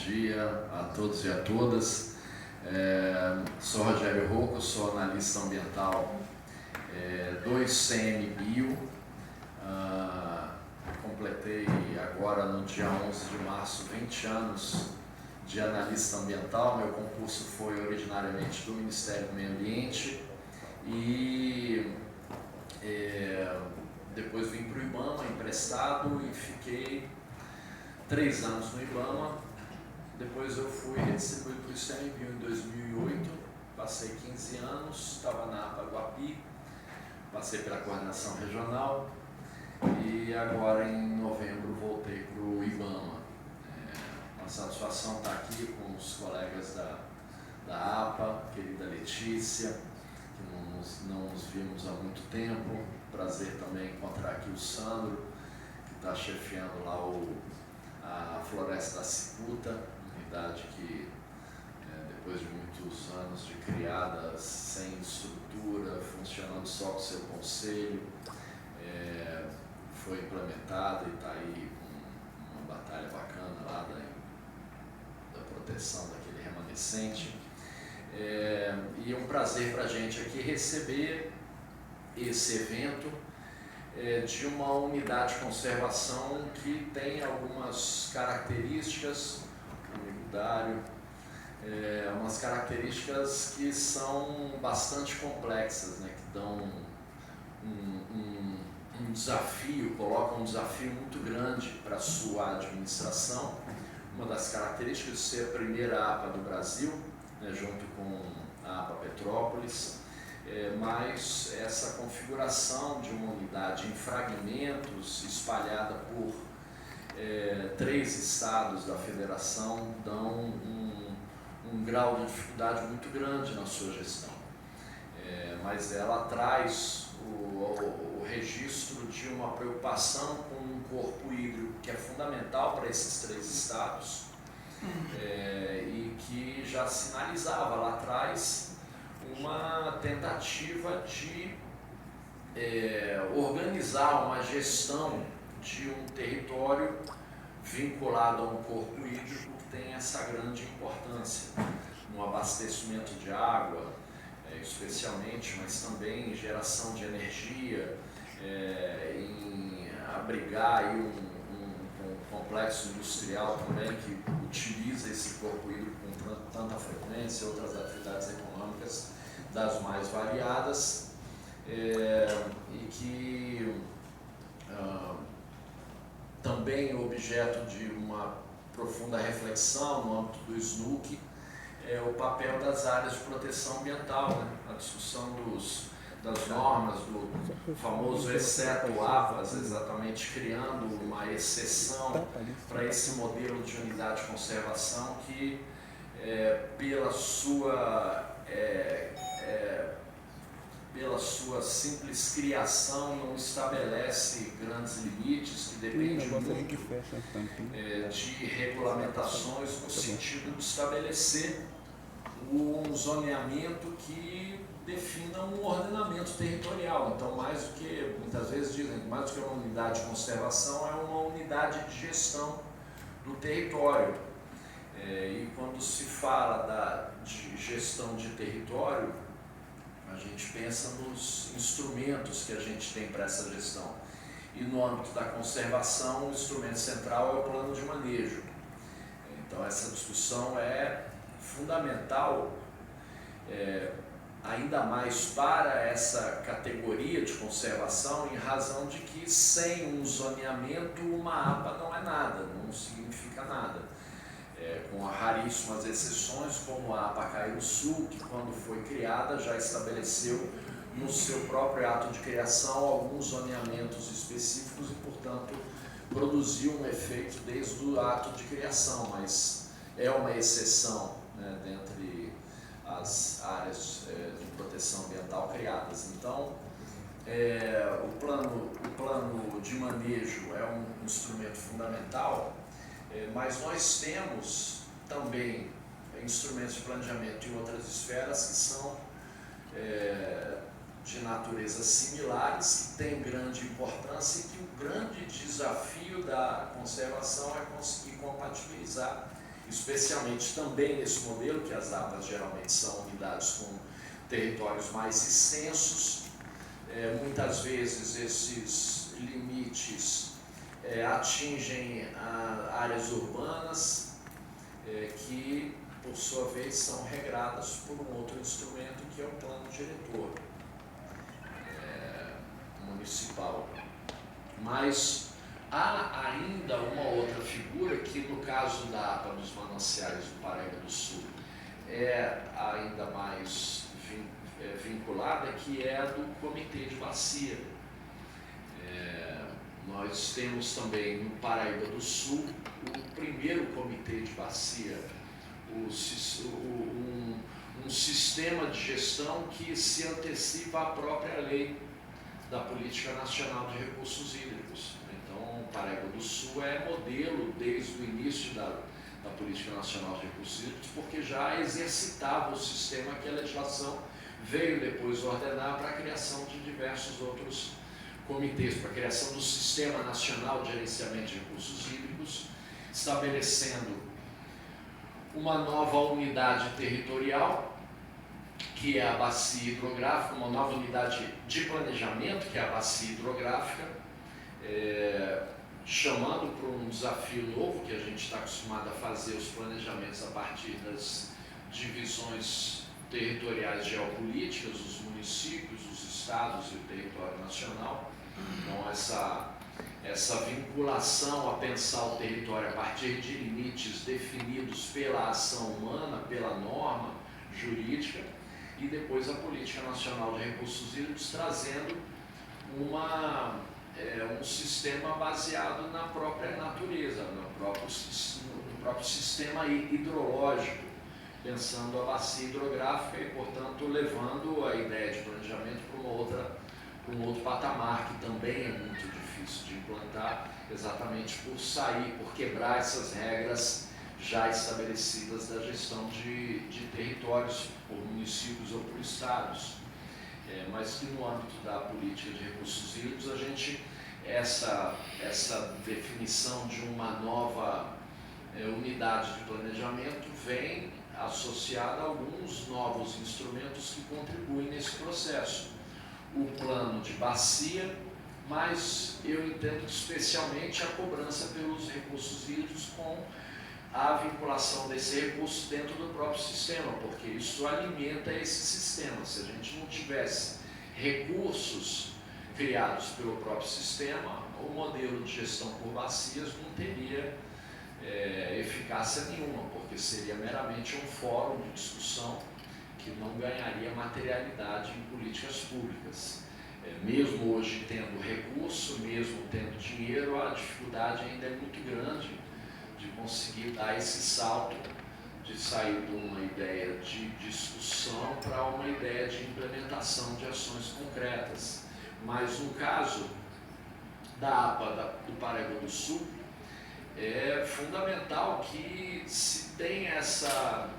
dia a todos e a todas. Sou Rogério Rocco, sou analista ambiental do ICMBio. Completei agora no dia 11 de março 20 anos de analista ambiental. Meu concurso foi originariamente do Ministério do Meio Ambiente e depois vim para o IBAMA emprestado e fiquei 3 anos no IBAMA. Depois eu fui redistribuído para o ICMBio em 2008, passei 15 anos, estava na APA Guapi, passei pela coordenação regional e agora em novembro voltei para o IBAMA. Uma satisfação estar aqui com os colegas da APA, querida Letícia, que não nos vimos há muito tempo. Prazer também encontrar aqui o Sandro, que está chefiando lá a Floresta da Cicuta, unidade que, depois de muitos anos de criada, sem estrutura, funcionando só com seu conselho, foi implementada e está aí com uma batalha bacana lá da proteção daquele remanescente. E é um prazer para a gente aqui receber esse evento de uma unidade de conservação que tem algumas características, o amigo Dário, umas características que são bastante complexas, né, que dão um desafio, colocam um desafio muito grande para a sua administração. Uma das características de ser a primeira APA do Brasil, né, junto com a APA Petrópolis, mas essa configuração de uma unidade em fragmentos, espalhada por 3 estados da federação, dão um grau de dificuldade muito grande na sua gestão. Mas ela traz o registro de uma preocupação com um corpo hídrico que é fundamental para esses 3 estados, e que já sinalizava lá atrás uma tentativa de organizar uma gestão de um território vinculado a um corpo hídrico que tem essa grande importância no abastecimento de água, especialmente, mas também em geração de energia, em abrigar aí um complexo industrial também que utiliza esse corpo hídrico com tanta frequência, outras atividades econômicas das mais variadas, e que também é objeto de uma profunda reflexão no âmbito do SNUC, o papel das áreas de proteção ambiental, né? A discussão das normas, do famoso exceto APAS, exatamente criando uma exceção para esse modelo de unidade de conservação que, pela sua simples criação, não estabelece grandes limites, que depende muito de regulamentações no sentido de estabelecer um zoneamento que defina um ordenamento territorial. Então, mais do que, muitas vezes dizem, mais do que uma unidade de conservação, é uma unidade de gestão do território. E quando se fala de gestão de território, a gente pensa nos instrumentos que a gente tem para essa gestão. E no âmbito da conservação, o instrumento central é o plano de manejo. Então, essa discussão é fundamental, ainda mais para essa categoria de conservação, em razão de que sem um zoneamento, uma APA não é nada, não significa nada. Com raríssimas exceções, como a APA Cairu Sul, que quando foi criada já estabeleceu no seu próprio ato de criação alguns zoneamentos específicos e, portanto, produziu um efeito desde o ato de criação, mas é uma exceção, né, dentre as áreas de proteção ambiental criadas. Então, o plano de manejo é um instrumento fundamental, mas nós temos também instrumentos de planejamento em outras esferas que são de natureza similares, que têm grande importância e que o grande desafio da conservação é conseguir compatibilizar especialmente também nesse modelo, que as APAs geralmente são unidades com territórios mais extensos. Muitas vezes esses limites atingem áreas urbanas, que por sua vez são regradas por um outro instrumento, que é o plano diretor municipal. Mas há ainda uma outra figura que, no caso da APA dos Mananciais do Paraíba do Sul, é ainda mais vinculada, que é a do Comitê de Bacia. Nós temos também no Paraíba do Sul o primeiro Comitê de Bacia, um sistema de gestão que se antecipa à própria lei da Política Nacional de Recursos Hídricos. Então, o Paraíba do Sul é modelo desde o início da Política Nacional de Recursos Hídricos, porque já exercitava o sistema que a legislação veio depois ordenar para a criação de diversos outros comitês, para a criação do Sistema Nacional de Gerenciamento de Recursos Hídricos, estabelecendo uma nova unidade territorial, que é a bacia hidrográfica, uma nova unidade de planejamento, que é a bacia hidrográfica, chamando para um desafio novo, que a gente está acostumado a fazer os planejamentos a partir das divisões territoriais geopolíticas, os municípios, os estados e o território nacional. Então, essa vinculação a pensar o território a partir de limites definidos pela ação humana, pela norma jurídica, e depois a Política Nacional de Recursos Hídricos trazendo um sistema baseado na própria natureza, no próprio sistema hidrológico, pensando a bacia hidrográfica e, portanto, levando a ideia de planejamento para um outro patamar, que também é muito difícil de implantar, exatamente por quebrar essas regras já estabelecidas da gestão de territórios por municípios ou por estados. Mas que no âmbito da política de recursos hídricos, essa definição de uma nova unidade de planejamento vem associada a alguns novos instrumentos que contribuem nesse processo. O plano de bacia, mas eu entendo especialmente a cobrança pelos recursos hídricos com a vinculação desse recurso dentro do próprio sistema, porque isso alimenta esse sistema. Se a gente não tivesse recursos criados pelo próprio sistema, o modelo de gestão por bacias não teria eficácia nenhuma, porque seria meramente um fórum de discussão que não ganharia materialidade em políticas públicas. Mesmo hoje tendo recurso, mesmo tendo dinheiro, a dificuldade ainda é muito grande de conseguir dar esse salto, de sair de uma ideia de discussão para uma ideia de implementação de ações concretas. Mas no caso da APA do Paraíba do Sul, é fundamental que se tenha essa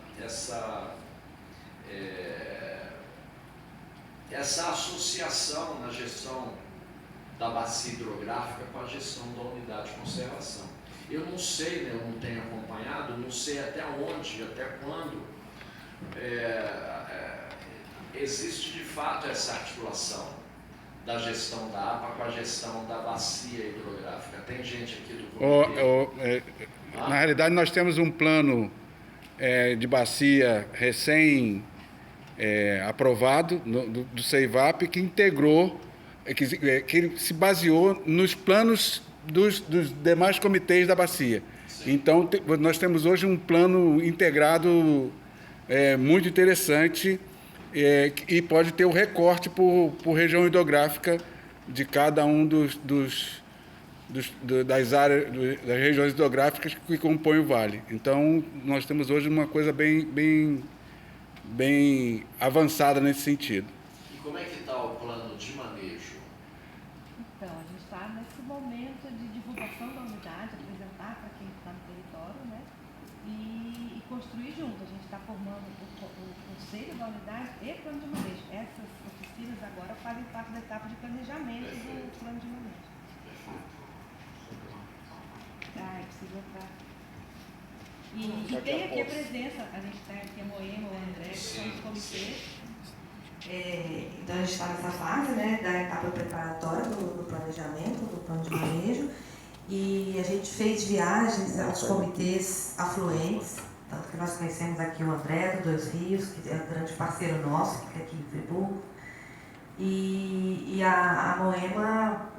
associação na gestão da bacia hidrográfica com a gestão da unidade de conservação. Eu não sei, né, eu não tenho acompanhado, não sei até onde, até quando existe de fato essa articulação da gestão da APA com a gestão da bacia hidrográfica. Tem gente aqui do comitê? Na realidade, nós temos um plano de bacia aprovado do CEIVAP, que integrou, que se baseou nos planos dos demais comitês da bacia. Sim. Então, nós temos hoje um plano integrado muito interessante, e pode ter o recorte por região hidrográfica de cada um das áreas, das regiões hidrográficas que compõem o vale. Então, nós temos hoje uma coisa bem avançada nesse sentido. E como é que está o plano de manejo? Então, a gente está nesse momento de divulgação da unidade, apresentar para quem está no território, né? E construir junto. A gente está formando o conselho da unidade e plano de manejo. Essas oficinas agora fazem parte da etapa de planejamento do plano de manejo. Precisa estar. E tem aqui a presença, a gente tem aqui a Moema, o André, que são os comitês. Então a gente está nessa fase, né, da etapa preparatória do planejamento, do plano de manejo, e a gente fez viagens aos comitês afluentes, tanto que nós conhecemos aqui o André do Dois Rios, que é um grande parceiro nosso, que fica aqui em Friburgo, e a Moema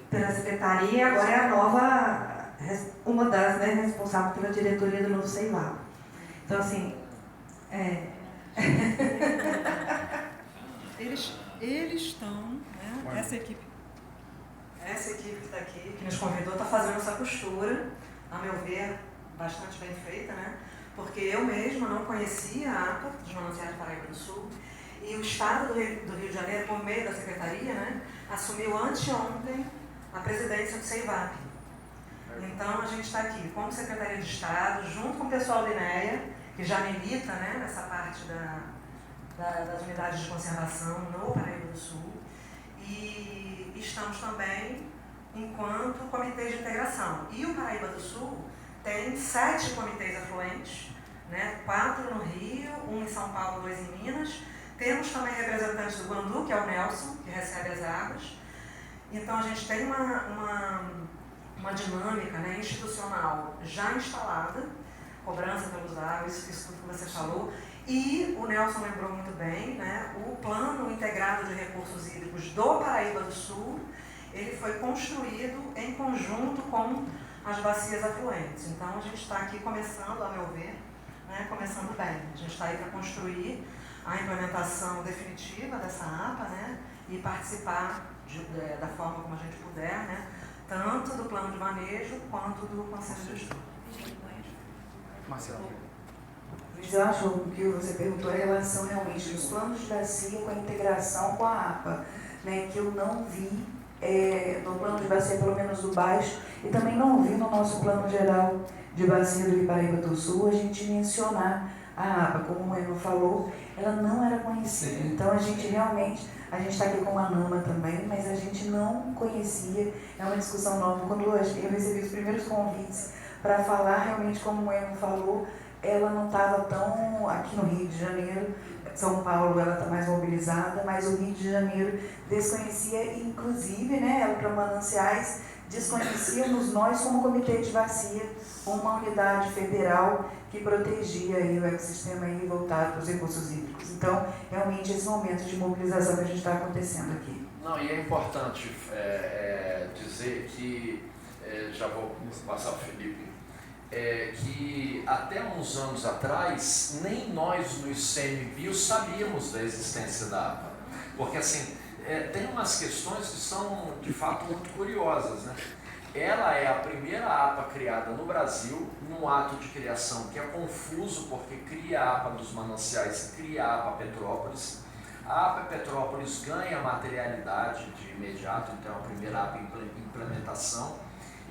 pela secretaria, agora é a nova, uma das, né, responsável pela diretoria do novo CEIVAP. Então assim, Eles estão, né, essa equipe que está aqui, que nos convidou, está fazendo essa costura, a meu ver, bastante bem feita, né? Porque eu mesma não conhecia a APA dos Mananciais do Paraíba do Sul, e o Estado do Rio de Janeiro, por meio da Secretaria, né, assumiu anteontem a presidência do CEIVAP. Então, a gente está aqui como Secretaria de Estado, junto com o pessoal da INEA, que já milita, né, nessa parte das unidades de conservação no Paraíba do Sul, e estamos também enquanto comitê de integração. E o Paraíba do Sul tem 7 comitês afluentes, né, 4 no Rio, 1 em São Paulo, 2 em Minas. Temos também representantes do Guandu, que é o Nelson, que recebe as águas. Então a gente tem uma dinâmica, né, institucional já instalada, cobrança pelos águas, isso tudo que você falou. E o Nelson lembrou muito bem, né, o Plano Integrado de Recursos Hídricos do Paraíba do Sul, ele foi construído em conjunto com as bacias afluentes. Então a gente está aqui começando, a meu ver, né, começando bem. A gente está aí para construir a implementação definitiva dessa APA, né, e participar da forma como a gente puder, né, tanto do plano de manejo quanto do conselho de estudo. Marcelo. Eu acho que você perguntou em relação realmente dos planos de bacia com a integração com a APA, né, que eu não vi no plano de bacia, pelo menos do baixo, e também não vi no nosso plano geral de bacia do Paraíba do Sul a gente mencionar a APA. Como o Moema falou, ela não era conhecida. Então a gente realmente, a gente está aqui com a NAMA também, mas a gente não conhecia, é uma discussão nova. Quando eu recebi os primeiros convites para falar, realmente, como o Moema falou, ela não estava tão aqui no Rio de Janeiro. São Paulo ela está mais mobilizada, mas o Rio de Janeiro desconhecia, inclusive, né, ela para Mananciais, desconhecíamos nós como comitê de bacia, uma unidade federal que protegia aí o ecossistema aí voltado para os recursos hídricos. Então, realmente, esse momento de mobilização que a gente está acontecendo aqui. Não, e é importante dizer que, já vou passar para o Felipe, que até uns anos atrás, nem nós no ICMBio sabíamos da existência da APA. Porque assim, tem umas questões que são de fato muito curiosas, né? Ela é a primeira APA criada no Brasil, num ato de criação que é confuso, porque cria a APA dos Mananciais, cria a APA Petrópolis. A APA Petrópolis ganha materialidade de imediato, então é a primeira APA em implementação.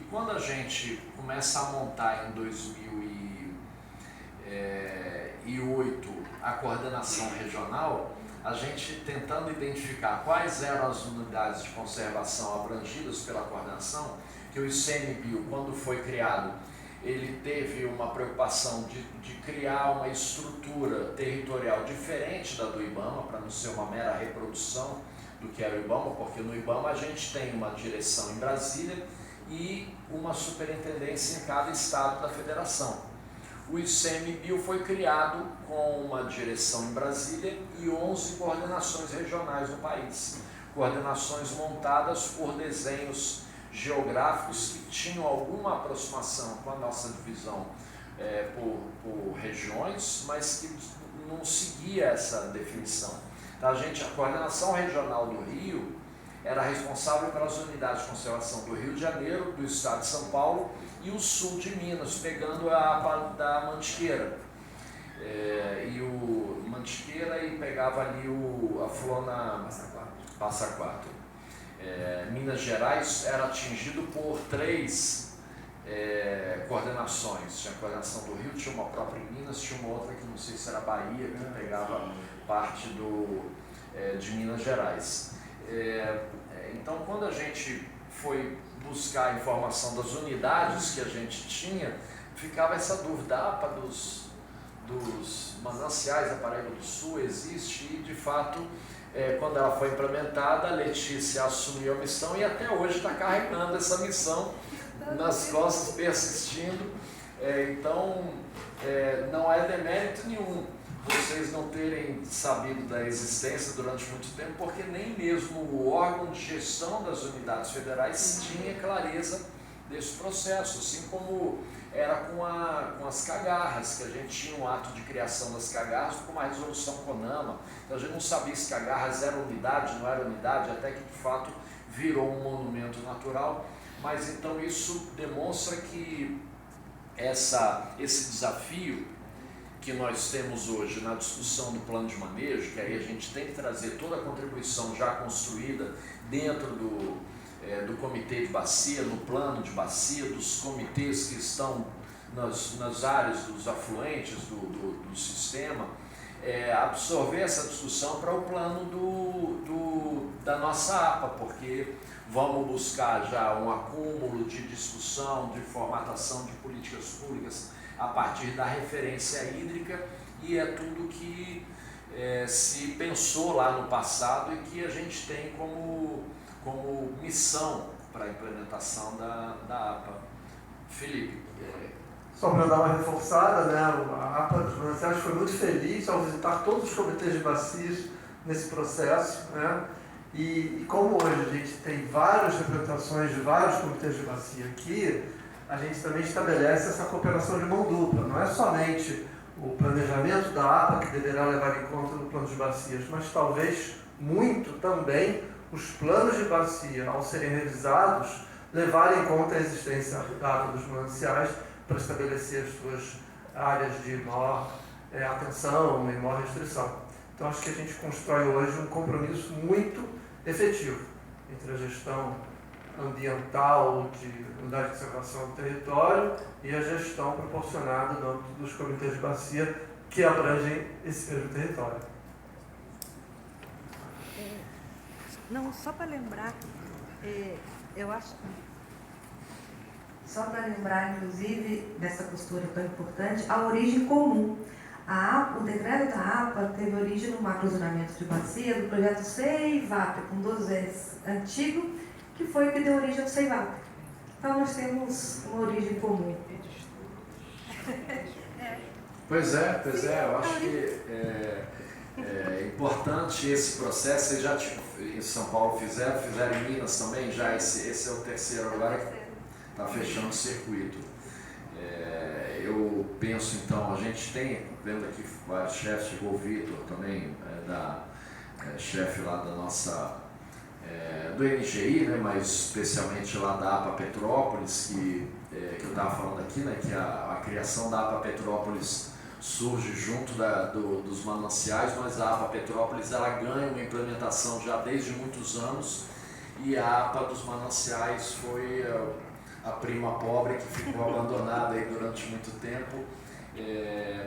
E quando a gente começa a montar em 2008 a coordenação regional, a gente tentando identificar quais eram as unidades de conservação abrangidas pela coordenação, que o ICMBio, quando foi criado, ele teve uma preocupação de criar uma estrutura territorial diferente da do IBAMA, para não ser uma mera reprodução do que era o IBAMA, porque no IBAMA a gente tem uma direção em Brasília e uma superintendência em cada estado da federação. O ICMBio foi criado com uma direção em Brasília e 11 coordenações regionais no país. Coordenações montadas por desenhos geográficos que tinham alguma aproximação com a nossa divisão por regiões, mas que não seguia essa definição. Então, a coordenação regional do Rio era responsável pelas unidades de conservação do Rio de Janeiro, do estado de São Paulo e o sul de Minas, pegando a APA da Mantiqueira. E o Mantiqueira e pegava ali a Flona Passa Quatro. Minas Gerais era atingido por 3 coordenações. Tinha a coordenação do Rio, tinha uma própria em Minas, tinha uma outra que não sei se era Bahia, que pegava parte de Minas Gerais. Então, quando a gente foi buscar a informação das unidades que a gente tinha, ficava essa dúvida, a APA dos mananciais da Paraíba do Sul existe e, de fato, quando ela foi implementada, a Letícia assumiu a missão e até hoje está carregando essa missão nas costas, persistindo. Então, não é demérito nenhum vocês não terem sabido da existência durante muito tempo, porque nem mesmo o órgão de gestão das unidades federais tinha clareza desse processo, assim como era com as cagarras, que a gente tinha um ato de criação das cagarras com uma resolução CONAMA, então a gente não sabia se cagarras era unidade, não era unidade, até que de fato virou um monumento natural. Mas então isso demonstra que esse desafio que nós temos hoje na discussão do plano de manejo, que aí a gente tem que trazer toda a contribuição já construída dentro do comitê de bacia, no plano de bacia, dos comitês que estão nas áreas dos afluentes do sistema, absorver essa discussão para o plano da nossa APA, porque vamos buscar já um acúmulo de discussão, de formatação de políticas públicas a partir da referência hídrica, e é tudo que se pensou lá no passado e que a gente tem como missão para a implementação da APA. Felipe. Só para dar uma reforçada, né, a APA dos Mananciais foi muito feliz ao visitar todos os comitês de bacias nesse processo, né, e como hoje a gente tem várias representações de vários comitês de bacia aqui, a gente também estabelece essa cooperação de mão dupla. Não é somente o planejamento da APA que deverá levar em conta no plano de bacias, mas talvez muito também os planos de bacia, ao serem revisados, levarem em conta a existência da APA dos mananciais para estabelecer as suas áreas de maior atenção e maior restrição. Então acho que a gente constrói hoje um compromisso muito efetivo entre a gestão ambiental de unidade de conservação do território e a gestão proporcionada no âmbito dos comitês de bacia que abrangem esse mesmo território. Não, só para lembrar, eu acho... Só para lembrar, inclusive, dessa postura tão importante, a origem comum. O decreto da APA teve origem no macrozonamento de bacia do projeto CEIVAP, com 2 S, antigo, que foi o que deu origem ao CEIVAP. Então, nós temos uma origem comum. Pois é, eu acho que é importante esse processo. Vocês já em São Paulo fizeram em Minas também, já esse é o terceiro agora que está fechando o circuito. Eu penso, então, a gente tem, vendo aqui vários chefes, chegou o Vitor também, chefe lá da nossa, do NGI, né, mas especialmente lá da APA Petrópolis, que eu estava falando aqui, né, que a criação da APA Petrópolis surge junto dos mananciais, mas a APA Petrópolis ela ganha uma implementação já desde muitos anos, e a APA dos mananciais foi a prima pobre que ficou abandonada aí durante muito tempo.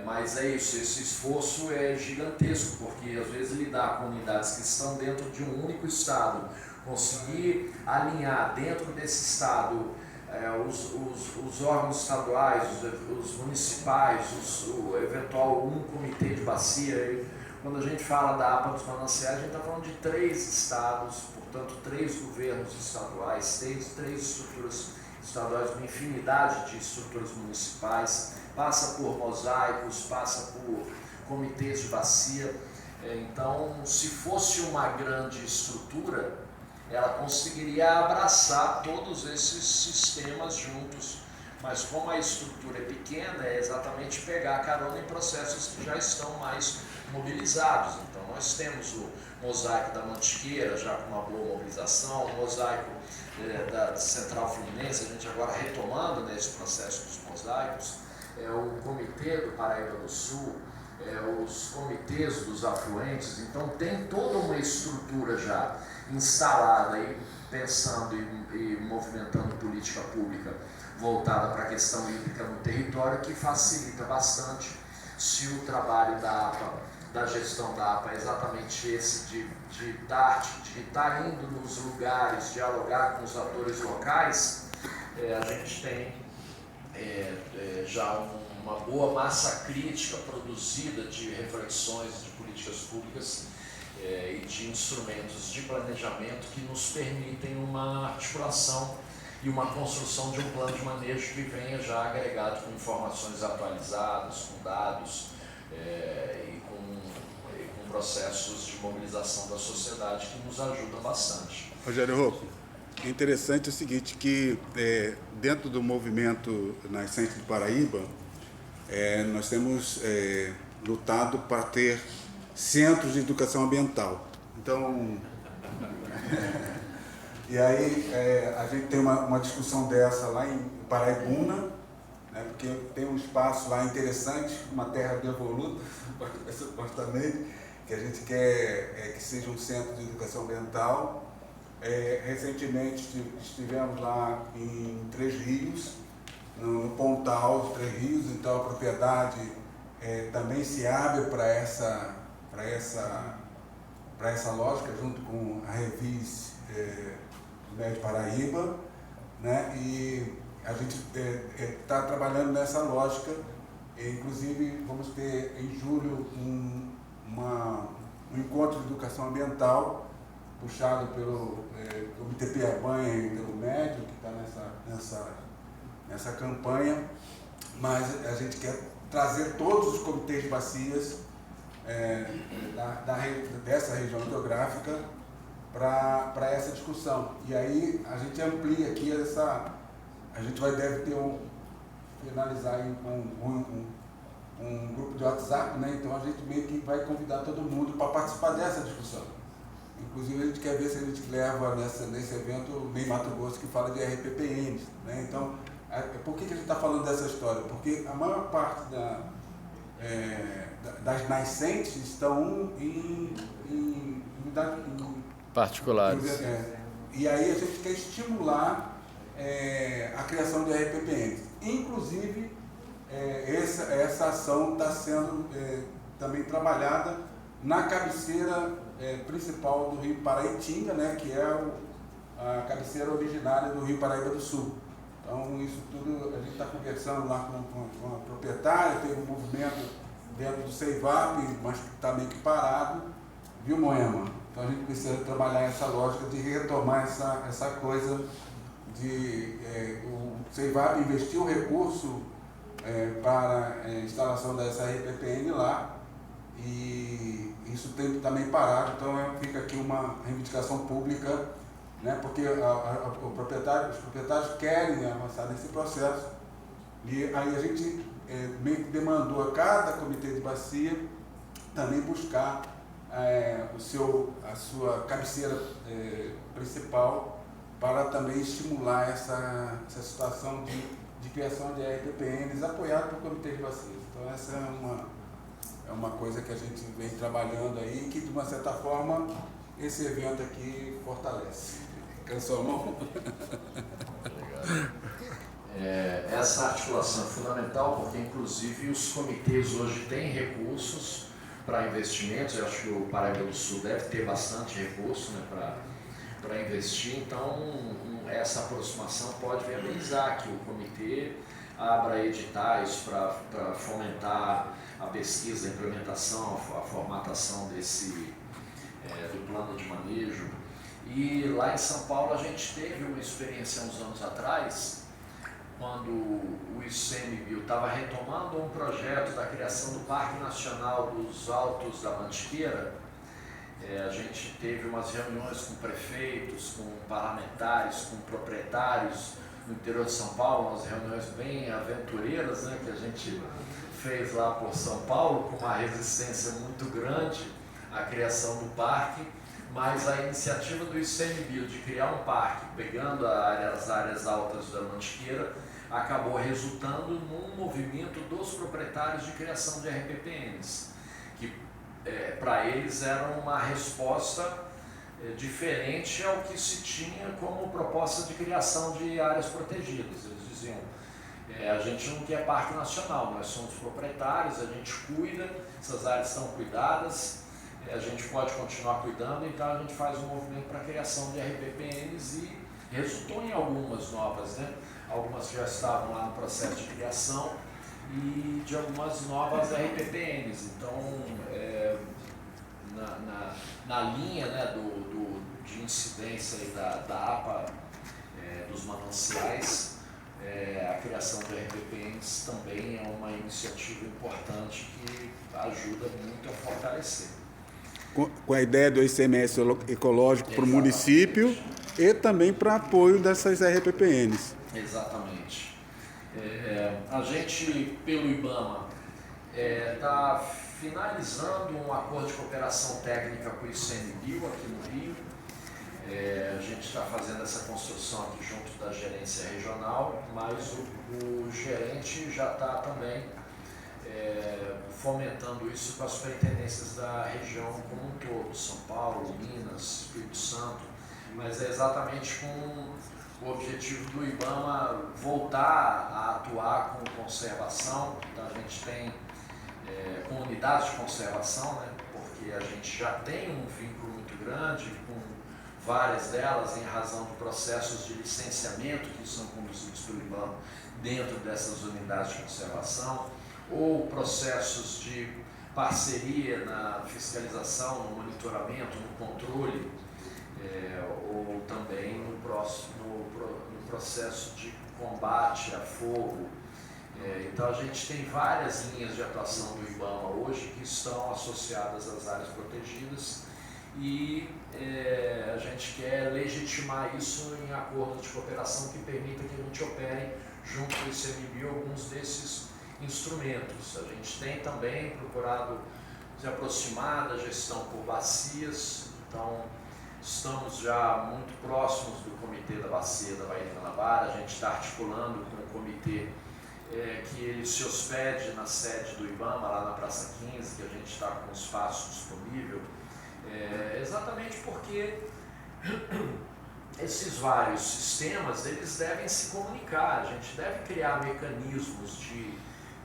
Mas é isso, esse esforço é gigantesco, porque às vezes lidar com unidades que estão dentro de um único estado, conseguir alinhar dentro desse estado os órgãos estaduais, os municipais, o eventual comitê de bacia. Quando a gente fala da APA dos mananciais, a gente está falando de 3 estados, portanto 3 governos estaduais, 3 estruturas estaduais, uma infinidade de estruturas municipais, passa por mosaicos, passa por comitês de bacia. Então, se fosse uma grande estrutura, ela conseguiria abraçar todos esses sistemas juntos, mas como a estrutura é pequena, é exatamente pegar carona em processos que já estão mais mobilizados. Então, nós temos o mosaico da Mantiqueira, já com uma boa mobilização, o mosaico da Central Fluminense, a gente agora retomando nesse processo dos mosaicos, o Comitê do Paraíba do Sul, os comitês dos afluentes. Então tem toda uma estrutura já instalada e pensando e movimentando política pública voltada para a questão hídrica no território, que facilita bastante se o trabalho da APA, da gestão da APA, é exatamente esse de estar indo nos lugares, dialogar com os atores locais. A gente tem já uma boa massa crítica produzida de reflexões de políticas públicas e de instrumentos de planejamento que nos permitem uma articulação e uma construção de um plano de manejo que venha já agregado com informações atualizadas, com dados e com processos de mobilização da sociedade que nos ajudam bastante. Rogério Rocco, é interessante o seguinte, que dentro do movimento Nascente do Paraíba, nós temos lutado para ter centros de educação ambiental. Então, e aí a gente tem uma discussão dessa lá em Paraibuna, né, porque tem um espaço lá interessante, uma terra devoluta, supostamente, que a gente quer que seja um centro de educação ambiental. Recentemente estivemos lá em Três Rios, no Pontal de Três Rios, então a propriedade também se abre para essa lógica, junto com a Revis do Médio Paraíba, né? E a gente está trabalhando nessa lógica, inclusive vamos ter em julho um encontro de educação ambiental puxado pelo Comitê Piabanha e pelo Médio, que está nessa campanha, mas a gente quer trazer todos os comitês de bacias dessa região hidrográfica para essa discussão. E aí a gente amplia aqui a gente deve finalizar aí com um grupo de WhatsApp, né? Então a gente meio que vai convidar todo mundo para participar dessa discussão. Inclusive a gente quer ver se a gente leva nesse evento o Meio Mato Grosso, que fala de RPPNs, né? Então, por que a gente está falando dessa história? Porque a maior parte das nascentes estão em particulares. E aí a gente quer estimular a criação de RPPNs. Inclusive, essa ação está sendo também trabalhada na cabeceira principal do Rio Paraitinga, né, que é a cabeceira originária do Rio Paraíba do Sul. Então, isso tudo, a gente está conversando lá com a proprietária, teve um movimento dentro do CEIVAP, mas que está meio que parado, viu, Moema? Então, a gente precisa trabalhar essa lógica de retomar essa coisa de o CEIVAP investir o recurso para a instalação dessa RPPN lá, e isso tem também parado. Então fica aqui uma reivindicação pública, né, porque os proprietários querem avançar nesse processo, e aí a gente meio que demandou a cada comitê de bacia também buscar a sua cabeceira principal para também estimular essa situação de criação de RPPNs apoiado por comitê de bacias. Então essa é uma coisa que a gente vem trabalhando aí, que de uma certa forma esse evento aqui fortalece. Cansou a mão? Essa articulação é fundamental, porque inclusive os comitês hoje têm recursos para investimentos. Eu acho que o Paraíba do Sul deve ter bastante recurso, né, para investir. Então essa aproximação pode viabilizar que o comitê abra editais para fomentar a pesquisa, a implementação, a formatação do plano de manejo. E lá em São Paulo a gente teve uma experiência uns anos atrás, quando o ICMBio estava retomando um projeto da criação do Parque Nacional dos Altos da Mantiqueira. A gente teve umas reuniões com prefeitos, com parlamentares, com proprietários no interior de São Paulo, umas reuniões bem aventureiras, né, que a gente fez lá por São Paulo, com uma resistência muito grande à criação do parque, mas a iniciativa do ICMBio de criar um parque, pegando as áreas altas da Mantiqueira, acabou resultando num movimento dos proprietários de criação de RPPNs, que para eles era uma resposta diferente ao que se tinha como proposta de criação de áreas protegidas. Eles diziam: a gente não quer parque nacional, nós somos proprietários, a gente cuida, essas áreas estão cuidadas, a gente pode continuar cuidando, então a gente faz um movimento para a criação de RPPNs e resultou em algumas novas, né? algumas já estavam lá no processo de criação, e de algumas novas RPPNs. Então, na linha, né, de incidência aí da APA dos mananciais, a criação de RPPNs também é uma iniciativa importante que ajuda muito a fortalecer. Com a ideia do ICMS ecológico para o município e também para apoio dessas RPPNs. Exatamente. A gente, pelo IBAMA, está finalizando um acordo de cooperação técnica com o ICMBio aqui no Rio. A gente está fazendo essa construção aqui junto da gerência regional, mas o gerente já está também fomentando isso com as superintendências da região como um todo, São Paulo, Minas, Espírito Santo, mas é exatamente com o objetivo do IBAMA voltar a atuar com conservação. Então a gente tem com unidades de conservação, né, porque a gente já tem um vínculo muito grande com várias delas em razão de processos de licenciamento que são conduzidos pelo IBAMA dentro dessas unidades de conservação, ou processos de parceria na fiscalização, no monitoramento, no controle, ou também no processo de combate a fogo. Então a gente tem várias linhas de atuação do IBAMA hoje que estão associadas às áreas protegidas, e a gente quer legitimar isso em acordo de cooperação que permita que a gente opere junto com o ICMBio alguns desses instrumentos. A gente tem também procurado se aproximar da gestão por bacias, então estamos já muito próximos do Comitê da Bacia da Baía de Guanabara. A gente está articulando com o comitê que ele se hospede na sede do IBAMA, lá na Praça 15, que a gente está com espaço disponível, exatamente porque esses vários sistemas, eles devem se comunicar. A gente deve criar mecanismos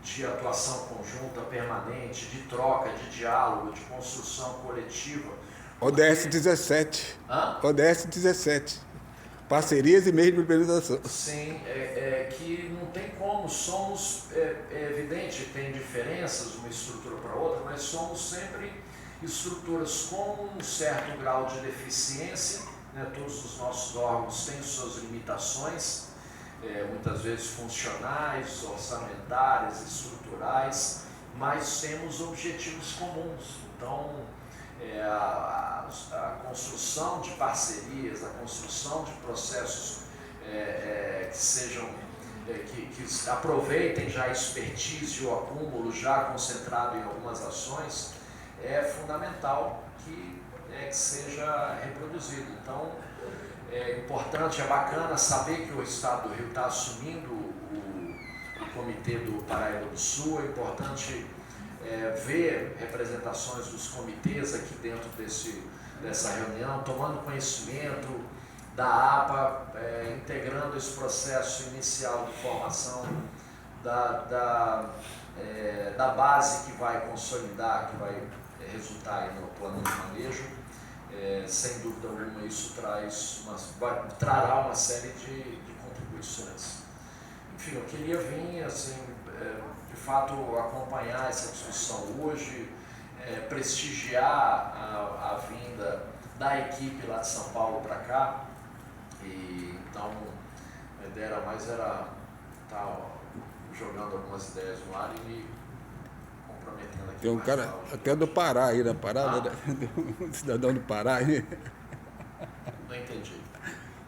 de atuação conjunta, permanente, de troca, de diálogo, de construção coletiva. ODS 17. Hã? ODS 17. Parcerias e meios de implementação. Sim, que não tem como, somos, é evidente que tem diferenças uma estrutura para outra, mas somos sempre estruturas com um certo grau de deficiência, né? Todos os nossos órgãos têm suas limitações, muitas vezes funcionais, orçamentárias, estruturais, mas temos objetivos comuns. Então, a construção de parcerias, a construção de processos que sejam, que aproveitem já a expertise e o acúmulo já concentrado em algumas ações, é fundamental que seja reproduzido. Então, é importante, é bacana saber que o Estado do Rio está assumindo o Comitê do Paraíba do Sul. É importante ver representações dos comitês aqui dentro dessa reunião, tomando conhecimento da APA, integrando esse processo inicial de formação da base que vai consolidar, que vai resultar aí no plano de manejo. Sem dúvida alguma, isso trará uma série de contribuições. Enfim, eu queria vir, assim, de fato, acompanhar essa discussão hoje, prestigiar a vinda da equipe lá de São Paulo para cá. E então, a ideia era mais estar jogando algumas ideias no ar e me comprometendo aqui. Tem um cara até do Pará aí na parada, um cidadão do Pará aí. Não entendi.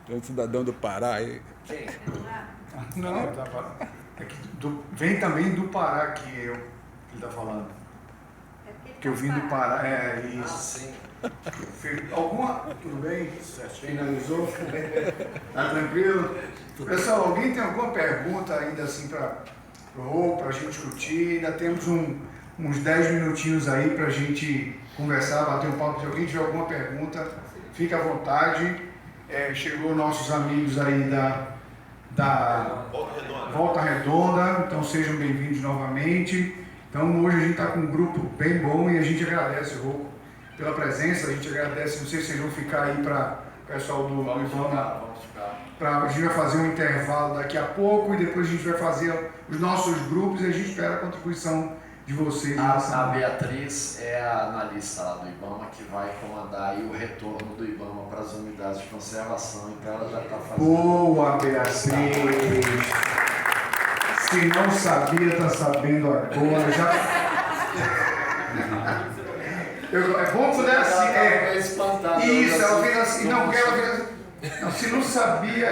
Tem um cidadão do Pará aí. Quem? Não, vem também do Pará que ele está falando. Que eu vim do Pará, isso. Ah, sim. Tudo bem? Finalizou? Tá tranquilo? Pessoal, alguém tem alguma pergunta ainda assim para a gente discutir? Ainda temos uns 10 minutinhos aí para a gente conversar, bater um papo. Se alguém tiver alguma pergunta, fique à vontade. Chegou nossos amigos aí da Volta Redonda, então sejam bem-vindos novamente. Então hoje a gente está com um grupo bem bom e a gente agradece, Rocco, pela presença. A gente agradece, não sei se vocês vão ficar aí para pessoal do Vamos IBAMA. ficar. A gente vai fazer um intervalo daqui a pouco e depois a gente vai fazer os nossos grupos e a gente espera a contribuição de vocês. A Beatriz é a analista lá do IBAMA que vai comandar aí o retorno do IBAMA para as unidades de conservação, então ela já está fazendo. Boa, Beatriz! Se não sabia, está sabendo agora. É bom quando é assim. Ela tá espantado. Isso, ela fez assim. Não, porque ela fez assim. Não, se não sabia.